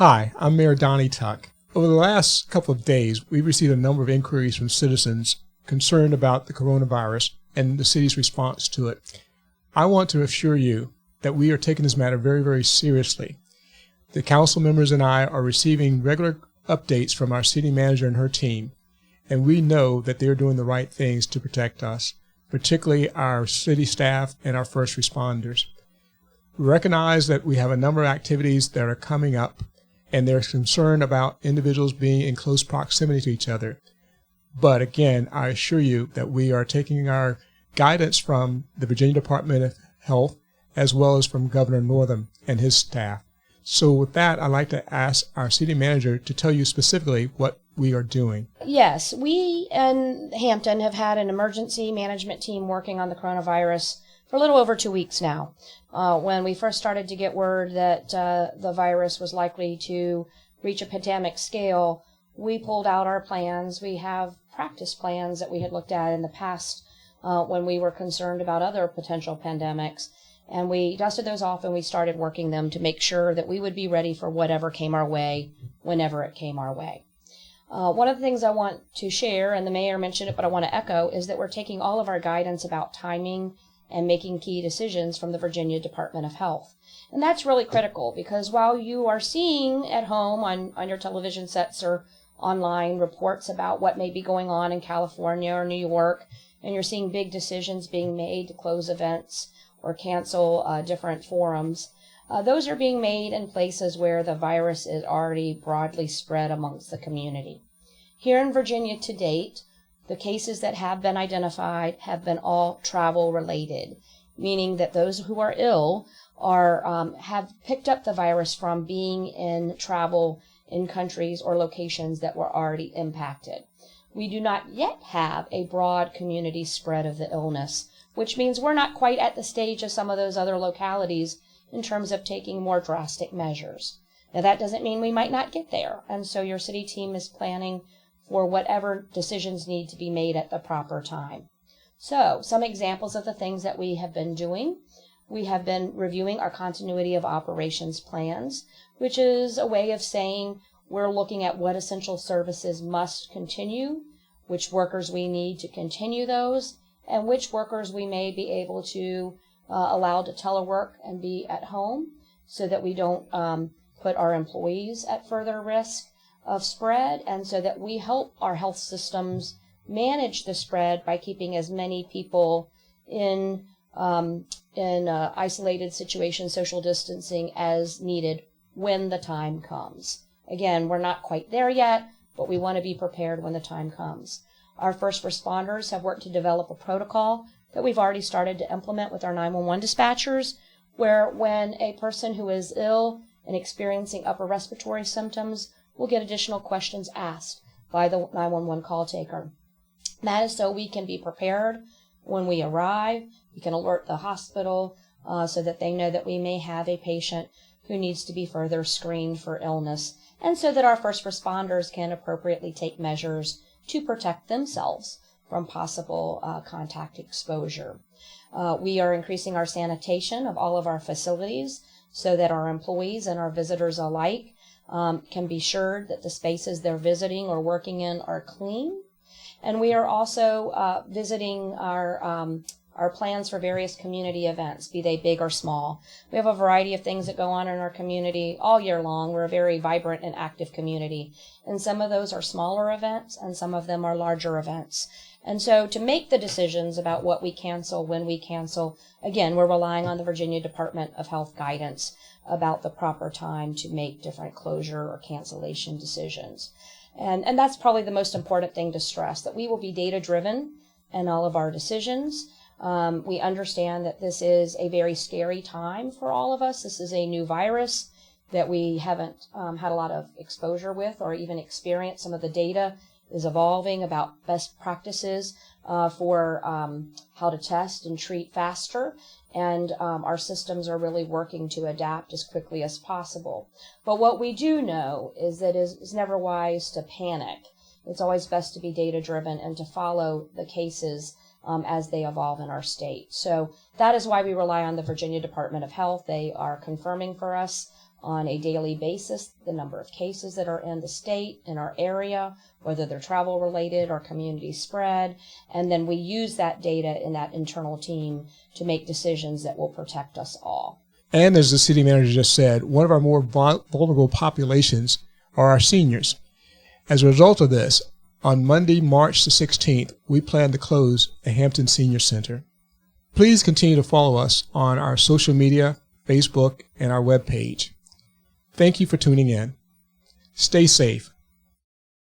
Hi, I'm Mayor Donnie Tuck. Over the last couple of days, we've received a number of inquiries from citizens concerned about the coronavirus and the city's response to it. I want to assure you that we are taking this matter very, very seriously. The council members and I are receiving regular updates from our city manager and her team, and we know that they're doing the right things to protect us, particularly our city staff and our first responders. We recognize that we have a number of activities that are coming up, and there's concern about individuals being in close proximity to each other. But again, I assure you that we are taking our guidance from the Virginia Department of Health as well as from Governor Northam and his staff. So with that, I'd like to ask our city manager to tell you specifically what we are doing. Yes, we in Hampton have had an emergency management team working on the coronavirus for a little over 2 weeks now. When we first started to get word that the virus was likely to reach a pandemic scale, we pulled out our plans. We have practice plans that we had looked at in the past when we were concerned about other potential pandemics. And we dusted those off and we started working them to make sure that we would be ready for whatever came our way, whenever it came our way. One of the things I want to share, and the mayor mentioned it, but I want to echo, is that we're taking all of our guidance about timing and making key decisions from the Virginia Department of Health. And that's really critical because while you are seeing at home on your television sets or online reports about what may be going on in California or New York, and you're seeing big decisions being made to close events or cancel different forums, those are being made in places where the virus is already broadly spread amongst the community. Here in Virginia to date, the cases that have been identified have been all travel related, meaning that those who are ill have picked up the virus from being in travel in countries or locations that were already impacted. We do not yet have a broad community spread of the illness, which means we're not quite at the stage of some of those other localities in terms of taking more drastic measures. Now, that doesn't mean we might not get there, and so your city team is planning for whatever decisions need to be made at the proper time. So, some examples of the things that we have been doing. We have been reviewing our continuity of operations plans, which is a way of saying we're looking at what essential services must continue, which workers we need to continue those, and which workers we may be able to allow to telework and be at home so that we don't put our employees at further risk of spread, and so that we help our health systems manage the spread by keeping as many people in isolated situations, social distancing as needed when the time comes. Again, we're not quite there yet, but we want to be prepared when the time comes. Our first responders have worked to develop a protocol that we've already started to implement with our 911 dispatchers, where when a person who is ill and experiencing upper respiratory symptoms will get additional questions asked by the 911 call taker. That is so we can be prepared when we arrive. We can alert the hospital so that they know that we may have a patient who needs to be further screened for illness, and so that our first responders can appropriately take measures to protect themselves from possible contact exposure. We are increasing our sanitation of all of our facilities so that our employees and our visitors alike can be assured that the spaces they're visiting or working in are clean. And we are also visiting our plans for various community events, be they big or small. We have a variety of things that go on in our community all year long. We're a very vibrant and active community. And some of those are smaller events and some of them are larger events. And so to make the decisions about what we cancel, when we cancel, again, we're relying on the Virginia Department of Health guidance about the proper time to make different closure or cancellation decisions. And that's probably the most important thing to stress, that we will be data-driven in all of our decisions. We understand that this is a very scary time for all of us. This is a new virus that we haven't had a lot of exposure with or even experienced. Some of the data is evolving about best practices for how to test and treat faster. And our systems are really working to adapt as quickly as possible. But what we do know is that it's never wise to panic. It's always best to be data-driven and to follow the cases as they evolve in our state. So that is why we rely on the Virginia Department of Health. They are confirming for us on a daily basis the number of cases that are in the state, in our area, whether they're travel related or community spread, and then we use that data in that internal team to make decisions that will protect us all. And as the city manager just said, one of our more vulnerable populations are our seniors. As a result of this, on Monday, March the 16th, we plan to close the Hampton Senior Center. Please continue to follow us on our social media, Facebook, and our webpage. Thank you for tuning in. Stay safe.